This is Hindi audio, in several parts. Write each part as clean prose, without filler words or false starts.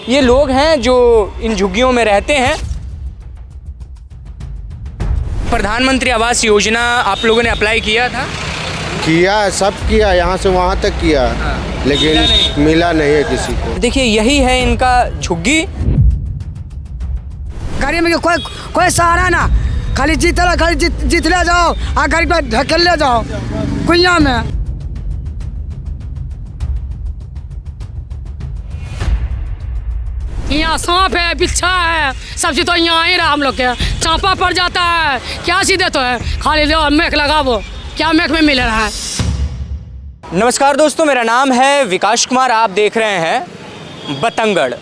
ये लोग हैं जो इन झुग्गियों में रहते हैं। प्रधानमंत्री आवास योजना आप लोगों ने अप्लाई किया था? किया, सब किया, यहाँ से वहाँ तक किया, लेकिन मिला नहीं है किसी को। देखिए यही है इनका झुग्गी। गरीब में कोई सहारा ना, खाली जीत ले जाओ और गरीब में ढकेल ले जाओ कुइया में। यहाँ सांप है, बिच्छा है, सब चीज तो यहाँ ही रहा। हम लोग के चापा पड़ जाता है, क्या सीधे तो है, खाली लो मैक लगावो, क्या मैक में मिल रहा है। नमस्कार दोस्तों, मेरा नाम है विकास कुमार। आप देख रहे हैं बतंगड़।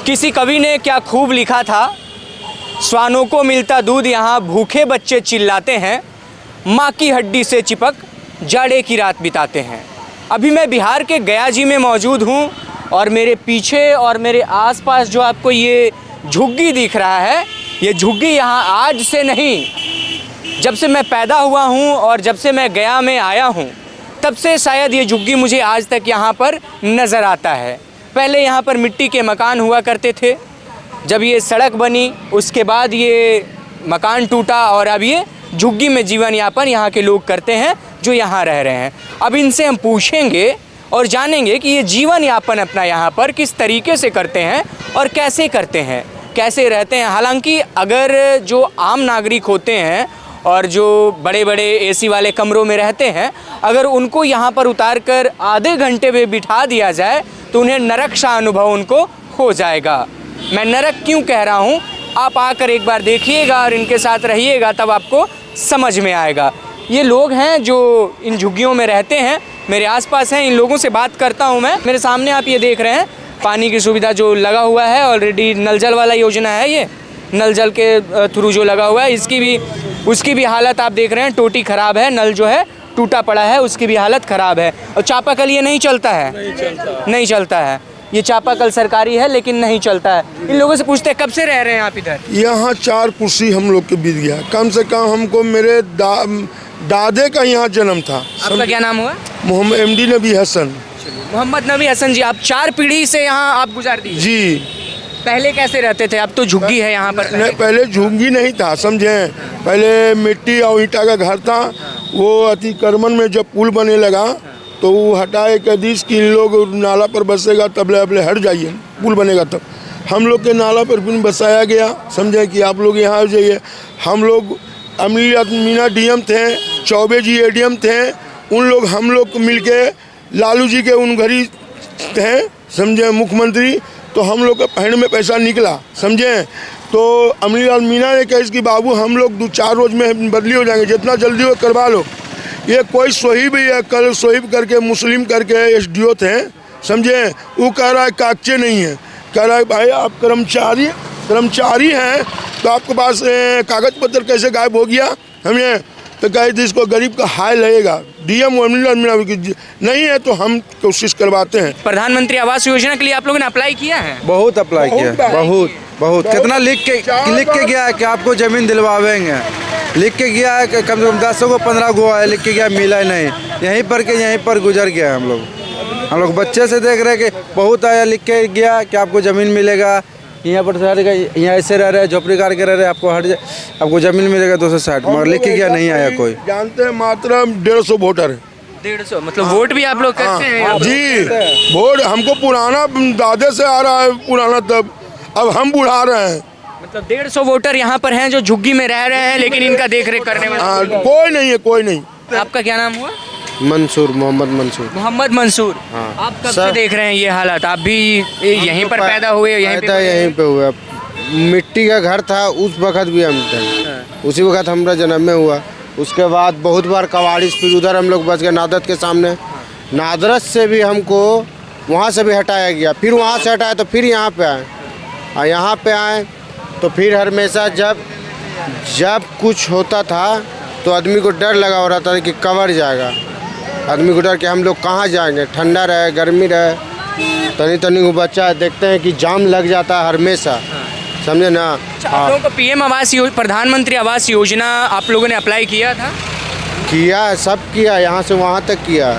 किसी कवि ने क्या खूब लिखा था, श्वानों को मिलता दूध यहाँ भूखे बच्चे चिल्लाते हैं, माँ की हड्डी से चिपक जाड़े की रात बिताते हैं। अभी मैं बिहार के गया जी में मौजूद हूँ और मेरे पीछे और मेरे आसपास जो आपको ये झुग्गी दिख रहा है, ये झुग्गी यहाँ आज से नहीं, जब से मैं पैदा हुआ हूँ और जब से मैं गया में आया हूँ तब से शायद ये झुग्गी मुझे आज तक यहाँ पर नज़र आता है। पहले यहाँ पर मिट्टी के मकान हुआ करते थे, जब ये सड़क बनी उसके बाद ये मकान टूटा और अब ये झुग्गी में जीवन यापन यहाँ के लोग करते हैं जो यहाँ रह रहे हैं। अब इनसे हम पूछेंगे और जानेंगे कि ये जीवन यापन अपना यहाँ पर किस तरीके से करते हैं और कैसे करते हैं, कैसे रहते हैं। हालांकि अगर जो आम नागरिक होते हैं और जो बड़े बड़े एसी वाले कमरों में रहते हैं, अगर उनको यहाँ पर उतार कर आधे घंटे में बिठा दिया जाए तो उन्हें नरक सा अनुभव उनको हो जाएगा। मैं नरक क्यों कह रहा हूँ, आप आकर एक बार देखिएगा और इनके साथ रहिएगा, तब आपको समझ में आएगा। ये लोग हैं जो इन झुग्गियों में रहते हैं, मेरे आसपास हैं, इन लोगों से बात करता हूँ मैं। मेरे सामने आप ये देख रहे हैं पानी की सुविधा जो लगा हुआ है, ऑलरेडी नल जल वाला योजना है, ये नल जल के थ्रू जो लगा हुआ है, उसकी भी हालत आप देख रहे हैं, टोटी ख़राब है, नल जो है टूटा पड़ा है, उसकी भी हालत ख़राब है। और चापाकल ये नहीं चलता है, नहीं चलता है। ये चापाकल सरकारी है लेकिन नहीं चलता है। इन लोगों से पूछते हैं कब से रह रहे हैं आप इधर? यहाँ 4 कुर्सी हम लोग के बीत गया, कम से कम हमको मेरे दादे का यहाँ जन्म था। आपका क्या नाम हुआ? मोहम्मद MD नबी हसन। मोहम्मद नबी हसन जी, आप 4 पीढ़ी से यहाँ आप गुजार दी जी। पहले कैसे रहते थे? अब तो झुग्गी है यहाँ पर। पहले झुग्गी नहीं था, समझे। पहले मिट्टी और ईंटा का घर था। वो अतिक्रमण में जब पुल बने लगा तो वो हटाए के दिस कि लोग नाला पर बसेगा तब ले हट जाइए, पुल बनेगा तब। हम लोग के नाला पर भी बसाया गया, समझे कि आप लोग यहाँ आ जाइए। हम लोग मीना DM थे, चौबे जी ADM थे, उन लोग हम लोग मिल के लालू जी के उन घड़ी थे, समझे, मुख्यमंत्री। तो हम लोग के पहन में पैसा निकला, समझे। तो अमीर मीना ने कहा कि बाबू हम लोग 2-4 रोज में बदली हो जाएंगे, जितना जल्दी हो करवा लो। ये कोई सोहिब है, कल सोहिब करके मुस्लिम करके SDO थे, समझे। वो कह रहा है कागजे नहीं है, कह रहा है भाई आप कर्मचारी हैं तो आपके पास कागज पत्र कैसे गायब हो गया, हमें तो कहे थी इसको गरीब का हाय लगेगा। DM नहीं है तो हम कोशिश करवाते हैं। प्रधानमंत्री आवास योजना के लिए आप लोगों ने अप्लाई किया है? बहुत अप्लाई किया, बहुत कितना लिख के गया है कि आपको ज़मीन दिलवावेंगे, लिख के गया है कि कम से कम 10 को 15 गो आया, लिख के गया, मिला ही नहीं। यहीं पर गुजर गया है। हम लोग बच्चे से देख रहे हैं कि बहुत आया, लिख के गया कि आपको ज़मीन मिलेगा, यहाँ पर शहर का यहाँ ऐसे रह रहे, झोपड़ी काट के रह रहे, आपको ज़मीन मिलेगा 260, मगर लिख के गया नहीं आया कोई। जानते हैं मात्र 150 वोटर है। 150 मतलब वोट भी आप लोग करते हैं? जी, वोट हमको पुराना दादे से आ रहा है, पुराना, तब अब हम बुढ़ा रहे हैं। मतलब 150 वोटर यहाँ पर हैं जो झुग्गी में रह रहे हैं, लेकिन इनका देख रेख करने वाला कोई नहीं है, कोई नहीं। आपका क्या नाम हुआ? मंसूर, मोहम्मद मंसूर। हाँ। आप कब से देख रहे हैं ये हालात? आप भी यहीं पर पैदा हुए? यहीं पे हुआ। मिट्टी का घर था उस वक्त भी हम थे, उसी वक्त हमारा जन्म में हुआ। उसके बाद बहुत बार कवाड़िस, फिर उधर हम लोग बच गए नादरत के सामने। नादरत से भी हमको वहाँ से भी हटाया गया, फिर वहाँ से हटाया तो फिर यहाँ पे आए, और यहाँ पे आए तो फिर हमेशा जब कुछ होता था तो आदमी को डर लगा हो रहा था कि कवर जाएगा। आदमी को डर कि हम लोग कहाँ जाएंगे, ठंडा रहे गर्मी रहे, तनी को बच्चा देखते हैं कि जाम लग जाता है हमेशा, समझे ना। आप लोगों को PM आवास प्रधानमंत्री आवास योजना आप लोगों ने अप्लाई किया था? किया, सब किया, यहाँ से वहाँ तक किया।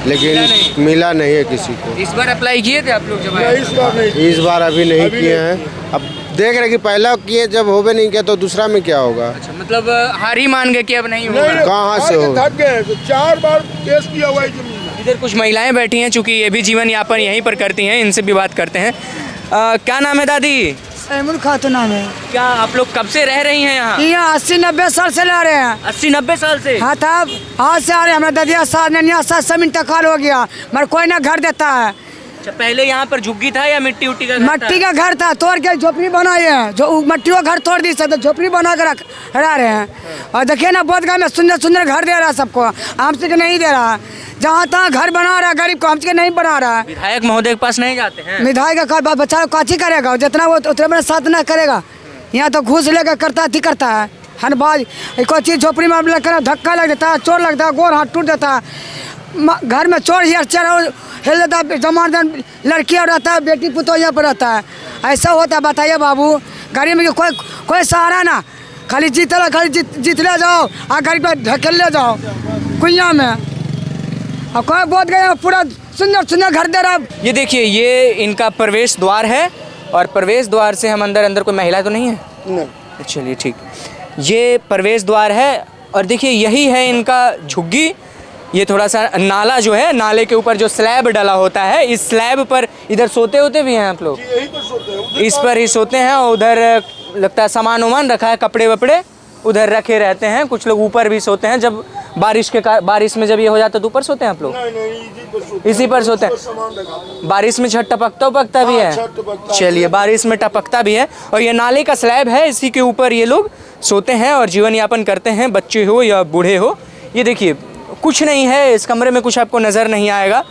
लेकिन मिला नहीं है किसी को। इस बार अप्लाई किए थे आप लोग जब आए? इस बार नहीं। इस बार अभी नहीं किए हैं। अब देख रहे कि पहला किए, जब होवे नहीं किया तो दूसरा में क्या होगा। अच्छा, मतलब हार ही मान गए कि अब नहीं होगा। कहाँ से होगा? थक गए तो 4 बार केस किया हुआ है जमीन में। इधर कुछ महिलाएं बैठी हैं, चूंकि ये भी जीवन यापन यहीं पर करती हैं, इनसे भी बात करते हैं। क्या नाम है दादी? सैमुल खातून नाम है। क्या आप लोग कब से रह रही हैं यहाँ? यहाँ 80-90 साल से ला रहे हैं। 80-90 साल से? हाँ तब आज से आ रहे हैं। हमारा ददिया साथ ननिया साथ सब इंतकाल हो गया, मगर कोई ना घर देता है। अच्छा, पहले यहाँ पर झुग्गी था या मिट्टी उट्टी का घर था? मट्टी का घर था, तोड़ के झोपड़ी बनाए हैं। जो मट्टी का घर तोड़ दी सब, तो झोपड़ी बना कर रह रहे हैं। और देखिए ना, बोधगया में सुंदर सुंदर घर दे रहा है सबको, हमसे नहीं दे रहा। जहाँ तहाँ घर बना रहा है गरीब को, हमसे नहीं बना रहा है। विधायक महोदय के पास नहीं जाते हैं? विधायक का बच्चा काची करेगा, जितना वो उतना बड़ा साथ ना करेगा। यहाँ तो घूस लेकर करता है हर बाज। कोई चीज़ झोपड़ी में लेकर धक्का लग देता है, चोर लगता है, गोर हाथ टूट जाता है। घर में चोर हिल जाता है, जमान लड़कियाँ रहता है, बेटी पुतों यहाँ पर रहता है। ऐसा होता है, बताइए बाबू। गरीब में कोई सहारा ना, खाली जीत ले जाओ और गरीब को ढकेल ले जाओ कुइया में। और कोई बोध गया पूरा सुंदर सुंदर घर दे रहा। ये देखिए, ये इनका प्रवेश द्वार है और प्रवेश द्वार से हम अंदर कोई महिला तो नहीं है? नहीं। चलिए ठीक, ये प्रवेश द्वार है और देखिए यही है इनका झुग्गी। ये थोड़ा सा नाला जो है, नाले के ऊपर जो स्लैब डला होता है, इस स्लैब पर इधर सोते होते भी हैं आप लोग? यही पर सोते हैं। इस पर ही सोते हैं और उधर लगता है सामान वामान रखा है, कपड़े वपड़े उधर रखे रहते हैं। कुछ लोग ऊपर भी सोते हैं, जब बारिश में जब ये हो जाता है तो ऊपर सोते हैं आप लोग? नहीं, इसी पर सोते हैं। बारिश में छत टपकता भी है? चलिए, बारिश में टपकता भी है। और ये नाले का स्लैब है, इसी के ऊपर ये लोग सोते हैं और जीवन यापन करते हैं, बच्चे हो या बूढ़े हो। ये देखिए, कुछ नहीं है इस कमरे में, कुछ आपको नज़र नहीं आएगा।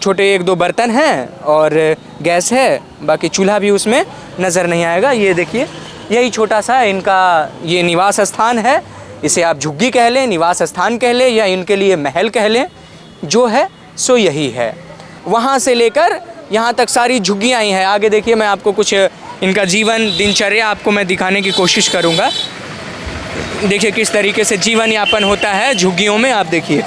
छोटे 1-2 बर्तन हैं और गैस है, बाकी चूल्हा भी उसमें नज़र नहीं आएगा। ये देखिए, यही छोटा सा इनका ये निवास स्थान है। इसे आप झुग्गी कह लें, निवास स्थान कह लें, या इनके लिए महल कह लें, जो है सो यही है। वहाँ से लेकर यहाँ तक सारी झुग्गियाँ ही हैं। आगे देखिए, मैं आपको कुछ इनका जीवन दिनचर्या आपको मैं दिखाने की कोशिश करूँगा। देखिए किस तरीके से जीवन यापन होता है झुग्गियों में। आप देखिए,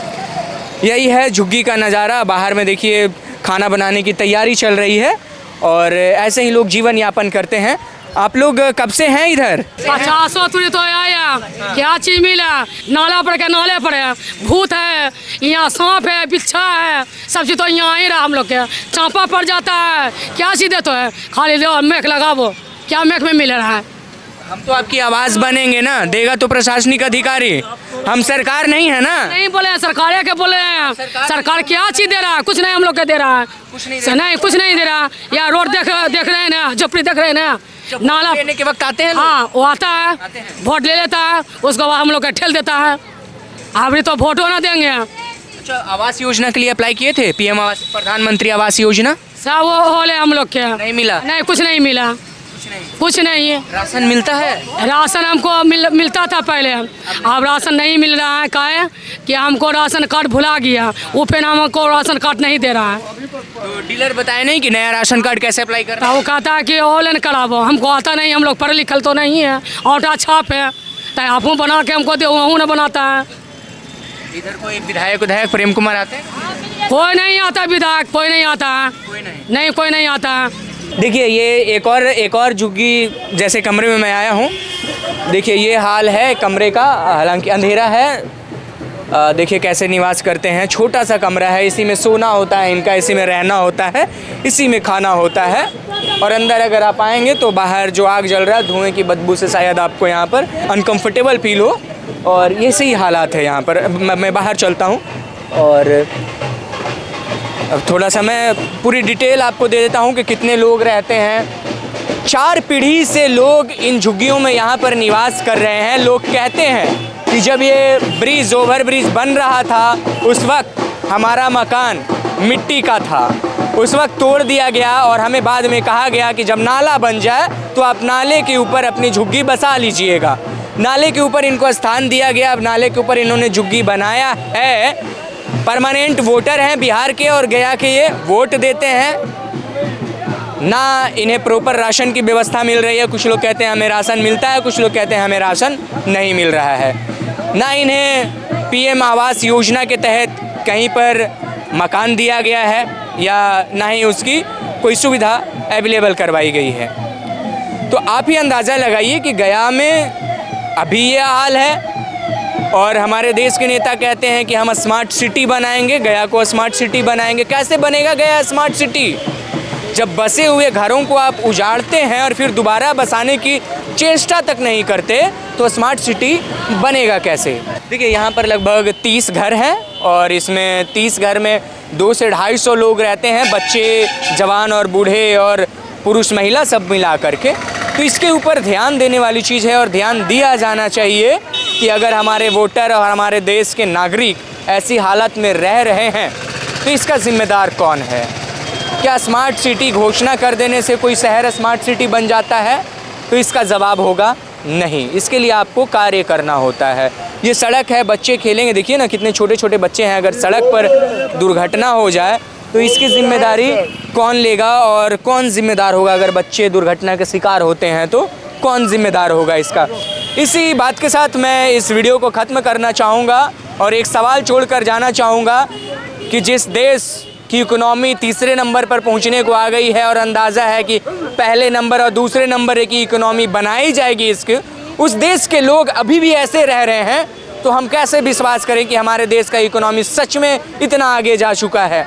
यही है झुग्गी का नज़ारा। बाहर में देखिए खाना बनाने की तैयारी चल रही है और ऐसे ही लोग जीवन यापन करते हैं। आप लोग कब से हैं इधर? 50 तुरी तो आया, क्या चीज मिला? नाला पर के नाले पर है, भूत है, यहाँ सांप है, बिच्छा है, सब चीज तो यहाँ ही रहा। हम लोग के चांपा पड़ जाता है, क्या चीज देते है? खाली दो मेक लगावो, क्या मेक में मिल रहा है? हम तो आपकी आवाज़ बनेंगे ना, देगा तो प्रशासनिक अधिकारी, हम सरकार नहीं है ना। नहीं बोले हैं, सरकार के बोले हैं। सरकार क्या चीज दे रहा है? कुछ नहीं हम लोग के दे रहा है, कुछ नहीं दे रहा। या रोड देख रहे हैं ना, झोपड़ी देख रहे हैं ना, नाला लेने के वक्त आते हैं लोग? हाँ, वो आता है, वोट ले लेता है, उसके बाद हम लोग का ठेल देता है। अभी तो वोटो ना देंगे। अच्छा, आवास योजना के लिए अप्लाई किए थे? PM आवास, प्रधानमंत्री आवास योजना सब वो होले हम लोग के नहीं मिला? नहीं, कुछ नहीं मिला, कुछ नहीं है। राशन मिलता है? राशन हमको मिलता था पहले, अब राशन नहीं मिल रहा है। काहे कि हमको राशन कार्ड भुला गया, वो फिर हमको राशन कार्ड नहीं दे रहा है। तो डीलर बताए नहीं कि नया राशन कार्ड कैसे अप्लाई करना? तो वो कहता है कि ऑनलाइन करावो, हमको आता नहीं, हम लोग पढ़े लिखल तो नहीं है, ऑटा छाप है, तो आप बना के हमको दे, वहाँ न बनाता है। इधर कोई विधायक प्रेम कुमार आते हैं? कोई नहीं आता विधायक, कोई नहीं आता है, नहीं कोई नहीं आता है। देखिए, ये एक और झुग्गी जैसे कमरे में मैं आया हूँ। देखिए ये हाल है कमरे का, हालांकि अंधेरा है। देखिए कैसे निवास करते हैं, छोटा सा कमरा है, इसी में सोना होता है इनका, इसी में रहना होता है, इसी में खाना होता है। और अंदर अगर आप आएंगे तो बाहर जो आग जल रहा है, धुएं की बदबू से शायद आपको यहाँ पर अनकंफर्टेबल फील हो, और ये सही हालात है यहाँ पर। मैं बाहर चलता हूँ और अब थोड़ा सा मैं पूरी डिटेल आपको दे देता हूँ कि कितने लोग रहते हैं। 4 पीढ़ी से लोग इन झुग्गियों में यहाँ पर निवास कर रहे हैं। लोग कहते हैं कि जब ये ओवर ब्रिज बन रहा था, उस वक्त हमारा मकान मिट्टी का था, उस वक्त तोड़ दिया गया और हमें बाद में कहा गया कि जब नाला बन जाए तो आप नाले के ऊपर अपनी झुग्गी बसा लीजिएगा। नाले के ऊपर इनको स्थान दिया गया, अब नाले के ऊपर इन्होंने झुग्गी बनाया है। परमानेंट वोटर हैं बिहार के और गया के, ये वोट देते हैं ना। इन्हें प्रॉपर राशन की व्यवस्था मिल रही है, कुछ लोग कहते हैं हमें राशन मिलता है, कुछ लोग कहते हैं हमें राशन नहीं मिल रहा है। ना इन्हें PM आवास योजना के तहत कहीं पर मकान दिया गया है या ना ही उसकी कोई सुविधा अवेलेबल करवाई गई है। तो आप ही अंदाज़ा लगाइए कि गया में अभी ये हाल है और हमारे देश के नेता कहते हैं कि हम स्मार्ट सिटी बनाएंगे, गया को स्मार्ट सिटी बनाएंगे। कैसे बनेगा गया स्मार्ट सिटी जब बसे हुए घरों को आप उजाड़ते हैं और फिर दोबारा बसाने की चेष्टा तक नहीं करते, तो स्मार्ट सिटी बनेगा कैसे? देखिए यहाँ पर लगभग 30 घर हैं और इसमें 30 घर में 200 से 250 लोग रहते हैं, बच्चे, जवान और बूढ़े और पुरुष महिला सब मिला करके। तो इसके ऊपर ध्यान देने वाली चीज़ है और ध्यान दिया जाना चाहिए कि अगर हमारे वोटर और हमारे देश के नागरिक ऐसी हालत में रह रहे हैं तो इसका जिम्मेदार कौन है? क्या स्मार्ट सिटी घोषणा कर देने से कोई शहर स्मार्ट सिटी बन जाता है? तो इसका जवाब होगा नहीं। इसके लिए आपको कार्य करना होता है। ये सड़क है, बच्चे खेलेंगे, देखिए ना कितने छोटे छोटे बच्चे हैं। अगर सड़क पर दुर्घटना हो जाए तो इसकी जिम्मेदारी कौन लेगा और कौन जिम्मेदार होगा? अगर बच्चे दुर्घटना के शिकार होते हैं तो कौन जिम्मेदार होगा इसका? इसी बात के साथ मैं इस वीडियो को ख़त्म करना चाहूँगा और एक सवाल छोड़कर जाना चाहूँगा कि जिस देश की इकोनॉमी तीसरे नंबर पर पहुंचने को आ गई है और अंदाज़ा है कि पहले नंबर और दूसरे नंबर की इकोनॉमी बनाई जाएगी इसके, उस देश के लोग अभी भी ऐसे रह रहे हैं, तो हम कैसे विश्वास करें कि हमारे देश का इकोनॉमी सच में इतना आगे जा चुका है?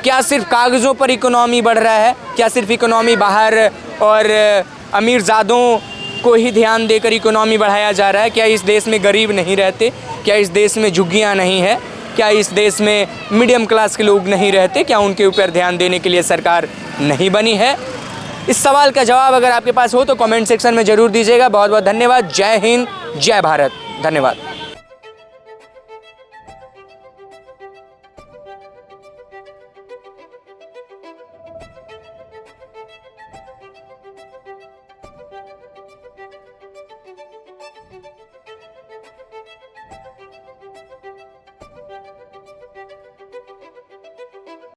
क्या सिर्फ कागज़ों पर इकोनॉमी बढ़ रहा है? क्या सिर्फ इकोनॉमी बाहर और अमीरजादों को ही ध्यान देकर इकोनॉमी बढ़ाया जा रहा है? क्या इस देश में गरीब नहीं रहते? क्या इस देश में झुग्गियाँ नहीं है? क्या इस देश में मीडियम क्लास के लोग नहीं रहते? क्या उनके ऊपर ध्यान देने के लिए सरकार नहीं बनी है? इस सवाल का जवाब अगर आपके पास हो तो कमेंट सेक्शन में ज़रूर दीजिएगा। बहुत बहुत धन्यवाद। जय हिंद, जय भारत। धन्यवाद।